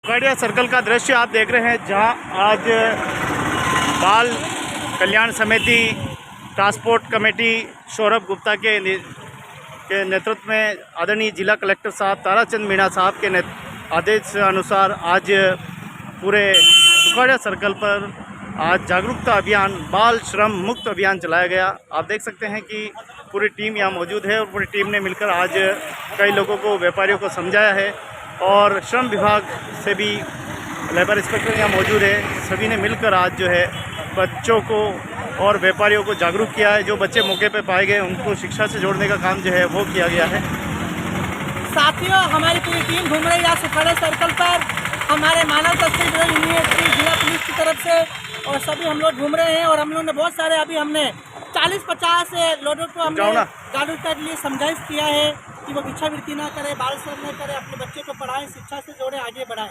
Sukhadia circle का दृश्य आप देख रहे हैं, जहां आज बाल कल्याण समिति ट्रांसपोर्ट कमेटी सौरभ गुप्ता के नेतृत्व में आदरणीय जिला कलेक्टर साहब ताराचंद मीणा साहब के आदेश अनुसार आज पूरे सुखाड़िया सर्कल पर आज जागरूकता अभियान, बाल श्रम मुक्त अभियान चलाया गया। आप देख सकते हैं कि पूरी टीम यहाँ मौजूद है और पूरी टीम ने मिलकर आज कई लोगों को, व्यापारियों को समझाया है और श्रम विभाग से भी लेबर इंस्पेक्टर यहाँ मौजूद है। सभी ने मिलकर आज जो है बच्चों को और व्यापारियों को जागरूक किया है। जो बच्चे मौके पे पाए गए उनको शिक्षा से जोड़ने का काम जो है वो किया गया है। साथियों, हमारी पूरी टीम घूम रही है सुखाड़िया सर्कल पर। हमारे मानव तस्करी यूनिवर्सिटी जिला पुलिस की तरफ से और सभी हम लोग घूम रहे हैं और हम लोग ने बहुत सारे, अभी हमने 40-50 लोगों को हमने जागरूकता के लिए समझाइश किया है कि वो भिक्षावृत्ति ना करे, बाल श्रम न करे, अपने बच्चे को पढ़ाएं, शिक्षा से जोड़ें, आगे बढ़ाएं।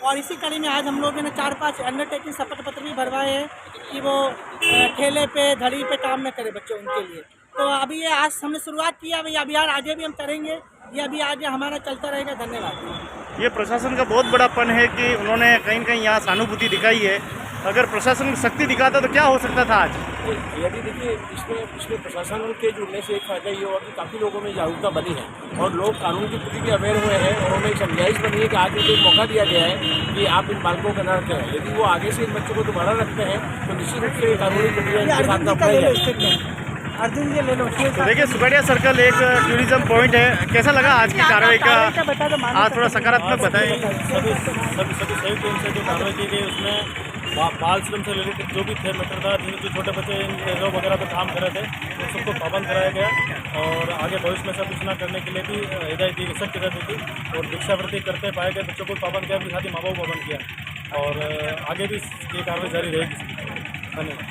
और इसी कड़ी में आज हम लोगों ने 4-5 अंडरटेकिंग शपथ पत्र भी भरवाए हैं कि वो ठेले पे, धड़ी पे काम न करे बच्चे उनके लिए। तो अभी ये आज हमने शुरुआत की है, अभी अभियान आगे भी हम करेंगे, ये अभी आगे हमारा चलता रहेगा। धन्यवाद। ये प्रशासन का बहुत बड़ापन है कि उन्होंने कहीं न कहीं यहाँ सहानुभूति दिखाई है। अगर प्रशासन शक्ति दिखाता तो क्या हो सकता था आज? यदि देखिए, इसमें प्रशासन के जुड़ने से एक फ़ायदा ये हुआ कि काफ़ी लोगों में जागरूकता बनी है और लोग कानून की प्रति भी अवेयर हुए हैं और उन्हें एक समझाइश बनी है कि आज उनको एक मौका दिया गया है कि आप इन बालकों का न रखें। यदि वो आगे से इन बच्चों को दोबारा रखते हैं तो निश्चित रूप से कानूनी प्रक्रिया के साथ अपनाई। अर्जुन जी ले लो। तो देखिए, सुखाड़िया सर्कल एक टूरिज्म पॉइंट है। कैसा लगा आज की कार्रवाई का? आज थोड़ा सकारात्मक बताएं। सभी संयुक्त रूप से जो कार्रवाई की गई उसमें बाल श्रम से रिलेटेड जो भी थे मैटर था, जो छोटे बच्चे इन ठेलों वगैरह पर काम कर रहे थे उन सबको पाबंद कराया गया और आगे भविष्य में सब कुछ ना करने के लिए भी हिदायत दी, सख्त हिदायत दी और भिक्षावृत्ति करते पाए गए बच्चों को पाबंद किया, साथ ही माँ बाप को पाबंद किया और आगे भी ये कार्रवाई जारी रहेगी। धन्यवाद।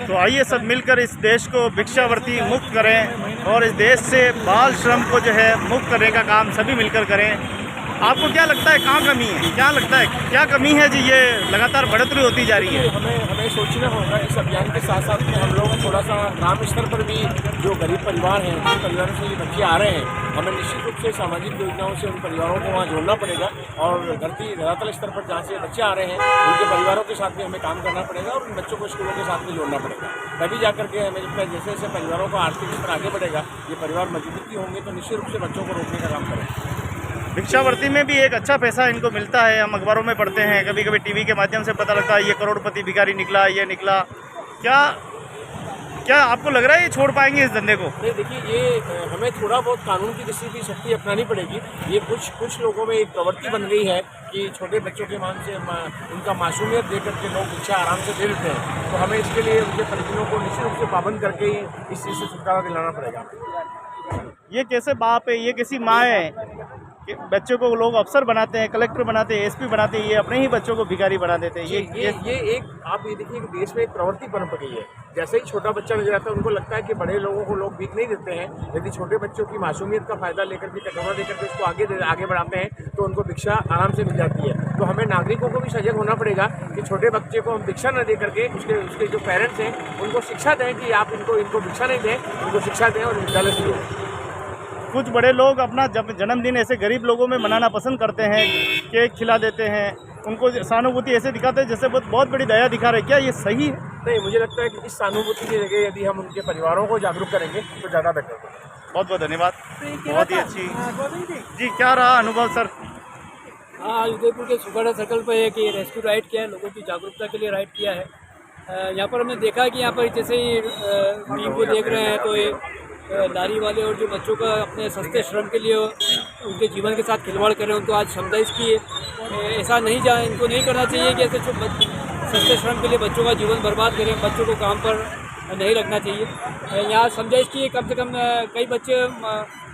तो आइए सब मिलकर इस देश को भिक्षावृत्ति मुक्त करें और इस देश से बाल श्रम को जो है मुक्त करने का काम सभी मिलकर करें। आपको क्या लगता है, कहाँ कमी है? क्या लगता है, क्या कमी है जी? ये लगातार बढ़ोतरी होती जा रही है। हमें सोचना होगा इस अभियान के साथ साथ में हम लोग थोड़ा सा ग्राम स्तर पर भी जो गरीब परिवार हैं, जिन परिवारों से ये बच्चे आ रहे हैं, हमें निश्चित रूप से सामाजिक योजनाओं से उन परिवारों को वहाँ जोड़ना पड़ेगा और धरातल स्तर पर जहाँ से बच्चे आ रहे हैं उनके परिवारों के साथ भी हमें काम करना पड़ेगा और उन बच्चों को स्कूलों के साथ में जोड़ना पड़ेगा। तभी जाकर के हमें लगता है जैसे जैसे परिवारों का आर्थिक स्तर आगे बढ़ेगा, ये परिवार मजबूती होंगे तो निश्चित रूप से बच्चों को रोकने का काम करेंगे। भिक्षावृत्ति में भी एक अच्छा पैसा इनको मिलता है। हम अखबारों में पढ़ते हैं, कभी कभी टीवी के माध्यम से पता लगता है ये करोड़पति भिखारी निकला, ये निकला। क्या आपको लग रहा है ये छोड़ पाएंगे इस धंधे को? नहीं, देखिए, ये हमें थोड़ा बहुत कानून की दृष्टि की शक्ति अपनानी पड़ेगी। ये कुछ लोगों में एक प्रवृत्ति बन गई है कि छोटे बच्चों के मान से उनका मासूमियत दे करके लोग भिक्षा आराम से दे देते हैं। तो हमें इसके लिए उनके परिजनों को निश्चित रूप से पाबंद करके ही इस चीज़ से छुटकारा दिलाना पड़ेगा। ये कैसे बाप है, ये कैसी माँ है कि बच्चों को लोग अफसर बनाते हैं, कलेक्टर बनाते हैं, एसपी बनाते हैं, ये अपने ही बच्चों को भिखारी बना देते हैं। ये एक आप ये देखिए कि देश में एक प्रवृत्ति बन गई है। जैसे ही छोटा बच्चा नजर आता है उनको लगता है कि बड़े लोगों को लोग भीख नहीं देते हैं। यदि छोटे बच्चों की मासूमियत का फायदा लेकर के, कटोरा देकर के उसको आगे बढ़ाते हैं तो उनको भिक्षा आराम से मिल जाती है। तो हमें नागरिकों को भी सजग होना पड़ेगा कि छोटे बच्चे को हम भिक्षा न दे करके उसके जो पेरेंट्स हैं उनको शिक्षा दें कि आप इनको भिक्षा नहीं दें, उनको शिक्षा दें और विद्यालय से जोड़ें। कुछ बड़े लोग अपना जन्मदिन ऐसे गरीब लोगों में मनाना पसंद करते हैं, केक खिला देते हैं, उनको सहानुभूति ऐसे दिखाते हैं जैसे बहुत बड़ी दया दिखा रहे हैं। क्या ये सही है? नहीं, मुझे लगता है कि इस सहानुभूति की जगह यदि हम उनके परिवारों को जागरूक करेंगे तो ज़्यादा बेहतर होगा। बहुत बहुत धन्यवाद, बहुत ही अच्छी। जी, क्या रहा अनुभव सर? हाँ, उदयपुर के सुखाड़िया सर्कल पर एक रेस्क्यू राइड किया है, लोगों की जागरूकता के लिए राइड किया है। यहाँ पर हमने देखा कि यहाँ पर जैसे ही टीम को देख रहे हैं तो ये लारी वाले और जो बच्चों का अपने सस्ते श्रम के लिए उनके जीवन के साथ खिलवाड़ कर रहे हैं, उनको आज समझाइश की ऐसा नहीं इनको नहीं करना चाहिए कि ऐसे सस्ते श्रम के लिए बच्चों का जीवन बर्बाद करें, बच्चों को काम पर नहीं रखना चाहिए। यहाँ समझाइश की कम से कम कई बच्चे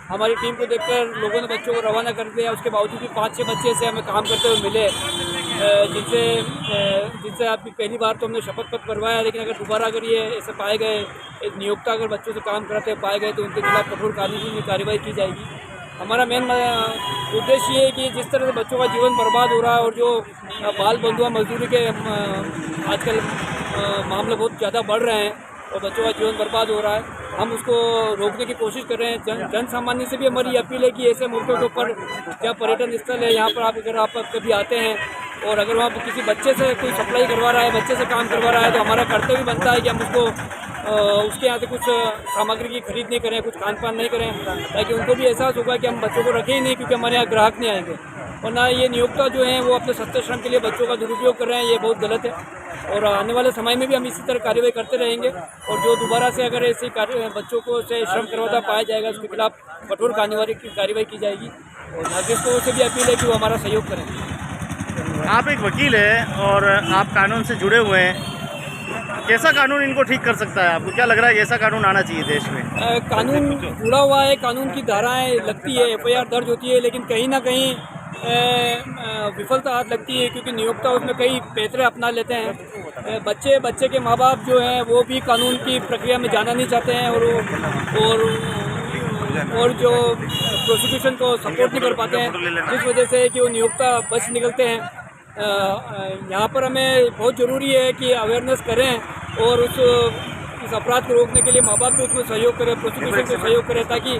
हमारी टीम को देखकर लोगों ने बच्चों को रवाना कर दिया। उसके बावजूद भी 5-6 बच्चे ऐसे हमें काम करते हुए मिले जिनसे आपकी पहली बार तो हमने शपथ पत्र करवाया, लेकिन अगर दोबारा अगर ये ऐसे पाए गए, एक नियोक्ता अगर बच्चों से काम कराते हुए पाए गए तो उनके खिलाफ कठोर कानूनी कार्रवाई की जाएगी। हमारा मेन उद्देश्य ये है कि जिस तरह से बच्चों का जीवन बर्बाद हो रहा है और जो बाल बंधुआ मजदूरी के आजकल मामले बहुत ज़्यादा बढ़ रहे हैं, और बच्चों का जीवन बर्बाद हो रहा है। हम उसको रोकने की कोशिश कर रहे हैं। जन सामान्य से भी हमारी अपील है कि ऐसे मुल्कों के ऊपर जहाँ पर्यटन स्थल है, यहाँ पर अगर आप कभी आते हैं और अगर वहाँ पर किसी बच्चे से कोई सप्लाई करवा रहा है, बच्चे से काम करवा रहा है, तो हमारा कर्तव्य बनता है कि हम उसको उसके यहाँ से कुछ सामग्री की खरीद नहीं करें, कुछ खान पान नहीं करें, ताकि उनको भी एहसास होगा कि हम बच्चों को रखें ही नहीं, क्योंकि हमारे यहाँ ग्राहक नहीं आएंगे। वरना ये नियोक्ता जो हैं वो अपने सस्ते श्रम के लिए बच्चों का दुरुपयोग कर रहे हैं, ये बहुत गलत है। और आने वाले समय में भी हम इसी तरह कार्रवाई करते रहेंगे, और जो दोबारा से अगर ऐसी बच्चों को से श्रम करवाता पाया जाएगा, उसके खिलाफ कठोर कार्रवाई की जाएगी। और नागरिकों से भी अपील है कि वो हमारा सहयोग करें। आप एक वकील हैं और आप कानून से जुड़े हुए हैं, कैसा कानून इनको ठीक कर सकता है? आपको क्या लग रहा है कैसा कानून आना चाहिए देश में? कानून जुड़ा हुआ है, कानून की धाराएं लगती है, FIR दर्ज होती है, लेकिन कहीं ना कहीं विफलता हाथ लगती है, क्योंकि नियोक्ता उसमें कई पैतरे अपना लेते हैं। बच्चे के माँ बाप जो हैं वो भी कानून की प्रक्रिया में जाना नहीं चाहते हैं, और जो प्रोसिक्यूशन को सपोर्ट नहीं कर पाते हैं, जिस वजह से कि वो नियोक्ता बच निकलते हैं। यहाँ पर हमें बहुत ज़रूरी है कि अवेयरनेस करें और इस अपराध को रोकने के लिए माँ बाप को उसमें सहयोग करें, प्रोसिक्यूशन को सहयोग करें, ताकि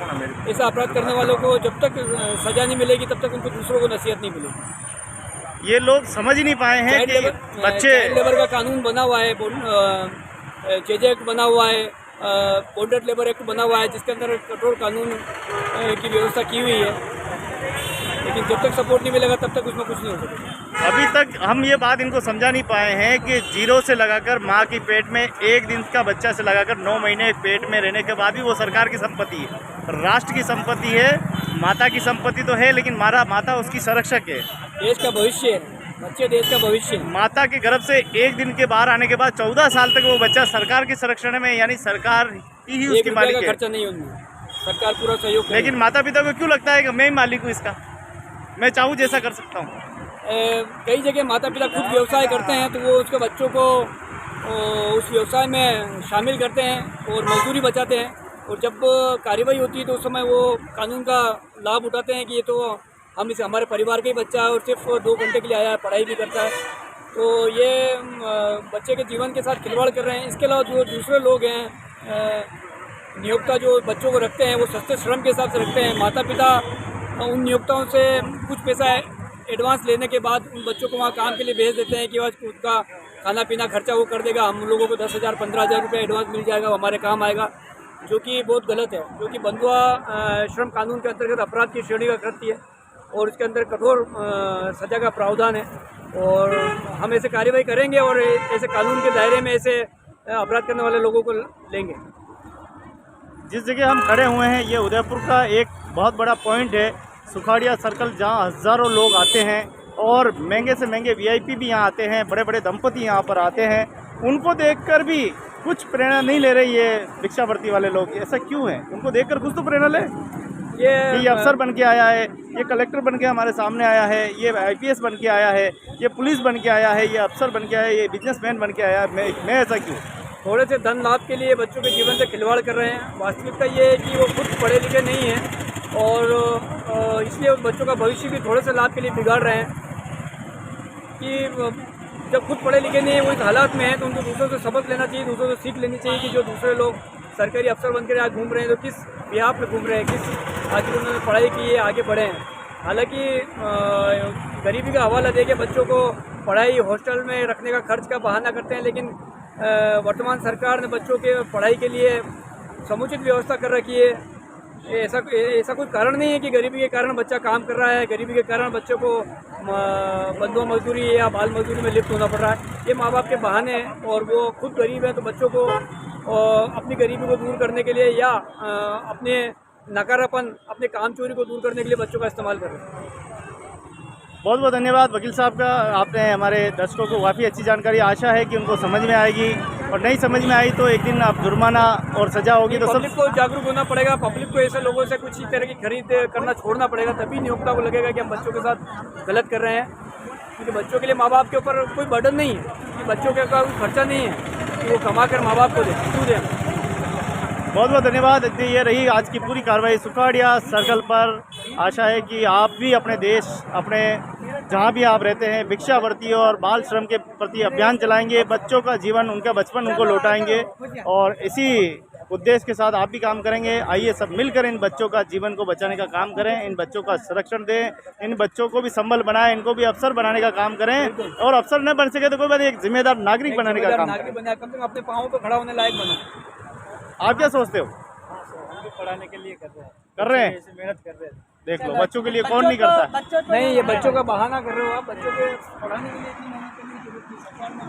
ऐसा अपराध करने वालों को जब तक सज़ा नहीं मिलेगी तब तक उनको दूसरों को नसीहत नहीं मिलेगी। ये लोग समझ ही नहीं पाए हैं कि बच्चे चाइल्ड लेबर का कानून बना हुआ है, JJ एक्ट बना हुआ है, बॉन्डेड लेबर एक्ट बना हुआ है, जिसके अंदर कठोर कानून की व्यवस्था की हुई है, लेकिन जब तक सपोर्ट नहीं मिलेगा तब तक उसमें कुछ नहीं हो सकेगा। अभी तक हम ये बात इनको समझा नहीं पाए हैं कि 0 से लगाकर माँ की पेट में 1 दिन का बच्चा से लगाकर 9 महीने पेट में रहने के बाद भी वो सरकार की संपत्ति है, राष्ट्र की संपत्ति है, माता की संपत्ति तो है, लेकिन माता उसकी संरक्षक है, देश का भविष्य है, बच्चे देश का भविष्य है। माता के गर्भ से 1 दिन के बाहर आने के बाद 14 साल तक वो बच्चा सरकार के संरक्षण में, यानी सरकार ही उसकी मालिक है। खर्चा नहीं होगा, सरकार पूरा सहयोग करेगी। लेकिन माता पिता को क्यों लगता है कि मैं ही मालिक हूँ इसका, मैं चाहूँ जैसा कर सकता हूँ? कई जगह माता पिता खुद व्यवसाय करते हैं, तो वो उसके बच्चों को उस व्यवसाय में शामिल करते हैं और मजदूरी बचाते हैं, और जब कार्रवाई होती है तो उस समय वो कानून का लाभ उठाते हैं कि ये तो हमारे परिवार का ही बच्चा है और सिर्फ 2 घंटे के लिए आया है, पढ़ाई भी करता है, तो ये बच्चे के जीवन के साथ खिलवाड़ कर रहे हैं। इसके अलावा जो दूसरे लोग हैं, नियोक्ता जो बच्चों को रखते हैं वो सस्ते श्रम के हिसाब से रखते हैं। माता पिता उन नियोक्ताओं से कुछ पैसा एडवांस लेने के बाद उन बच्चों को वहाँ काम के लिए भेज देते हैं कि वह उसका खाना पीना खर्चा वो कर देगा, हम लोगों को 10,000 15,000 रुपये एडवांस मिल जाएगा, वो हमारे काम आएगा, जो कि बहुत गलत है, जो कि बंधुआ श्रम कानून के अंतर्गत अपराध की श्रेणी का कृत्य है और इसके अंदर कठोर सजा का प्रावधान है। और हम ऐसे कार्रवाई करेंगे और ऐसे कानून के दायरे में ऐसे अपराध करने वाले लोगों को लेंगे। जिस जगह हम खड़े हुए हैं ये उदयपुर का एक बहुत बड़ा पॉइंट है, सुखाड़िया सर्कल, जहां हज़ारों लोग आते हैं और महंगे से महंगे VIP भी यहाँ आते हैं, बड़े बड़े दंपति यहाँ पर आते हैं। उनको देखकर भी कुछ प्रेरणा नहीं ले रही है भिक्षावृत्ति वाले लोग। ऐसा क्यों है? उनको देखकर कुछ तो प्रेरणा ले। ये अफसर बन के आया है, ये कलेक्टर बन के हमारे सामने आया है, ये IPS बन के आया है, ये पुलिस बन के आया है, ये अफसर बन के आया है, ये बिजनेसमैन बन के आया है, मैं ऐसा क्यों? थोड़े से धन लाभ के लिए बच्चों के जीवन से खिलवाड़ कर रहे हैं। वास्तविकता ये है कि वो खुद पढ़े लिखे नहीं हैं और इसलिए उस बच्चों का भविष्य भी थोड़े से लाभ के लिए बिगाड़ रहे हैं कि जब खुद पढ़े लिखे नहीं है वो इस हालात में है तो उनको दूसरों से सबक लेना चाहिए, दूसरों से सीख लेनी चाहिए कि जो दूसरे लोग सरकारी अफसर बनकर आज घूम रहे हैं तो किस बिहाफ पे घूम रहे हैं, किस आखिर उन्होंने पढ़ाई की है, आगे बढ़े हैं। हालांकि गरीबी का हवाला दे के बच्चों को पढ़ाई हॉस्टल में रखने का खर्च का बहाना करते हैं, लेकिन वर्तमान सरकार ने बच्चों के पढ़ाई के लिए समुचित व्यवस्था कर रखी है। ऐसा कोई कारण नहीं है कि गरीबी के कारण बच्चा काम कर रहा है, गरीबी के कारण बच्चों को बंधुआ मजदूरी या बाल मजदूरी में लिप्त होना पड़ रहा है। ये माँ बाप के बहाने हैं और वो खुद गरीब हैं तो बच्चों को अपनी गरीबी को दूर करने के लिए या अपने नकारापन, अपने काम चोरी को दूर करने के लिए बच्चों का इस्तेमाल कर रहे हैं। बहुत बहुत धन्यवाद वकील साहब का, आपने हमारे दर्शकों को काफ़ी अच्छी जानकारी, आशा है कि उनको समझ में आएगी और नहीं समझ में आई तो एक दिन आप जुर्माना और सजा होगी तो पब्लिक को जागरूक होना पड़ेगा। पब्लिक को ऐसे लोगों से कुछ इस तरह की खरीद करना छोड़ना पड़ेगा, तभी नियोक्ता को लगेगा कि हम बच्चों के साथ गलत कर रहे हैं। क्योंकि बच्चों के लिए माँ बाप के ऊपर कोई बर्डन नहीं है, कि बच्चों के ऊपर खर्चा नहीं है कि वो कमा कर माँ बाप को दे, क्यों दें। बहुत बहुत धन्यवाद। ये रही आज की पूरी कार्रवाई सुखाड़िया सर्कल पर। आशा है कि आप भी अपने देश, अपने जहाँ भी आप रहते हैं भिक्षावृत्ति और बाल श्रम के प्रति अभियान चलाएंगे, बच्चों का जीवन, उनका बचपन उनको लौटाएंगे और इसी उद्देश्य के साथ आप भी काम करेंगे। आइए सब मिलकर इन बच्चों का जीवन को बचाने का काम करें, इन बच्चों का संरक्षण दें, इन बच्चों को भी संबल बनाएं, इनको भी अफसर बनाने का काम करें और अफसर न बन सके तो कोई बात, एक जिम्मेदार नागरिक बनाने का काम करें। बना, कम से कम अपने पाँव पे खड़ा होने लायक बना। आप क्या सोचते हो? पढ़ाने के लिए कर रहे हैं मेहनत कर रहे हैं। देख लो, बच्चों के लिए कौन नहीं करता है? नहीं, ये बच्चों का बहाना कर रहे हो आप। बच्चों के पढ़ाने के लिए इतनी मेहनत करने की जरूरत नहीं। सरकार ने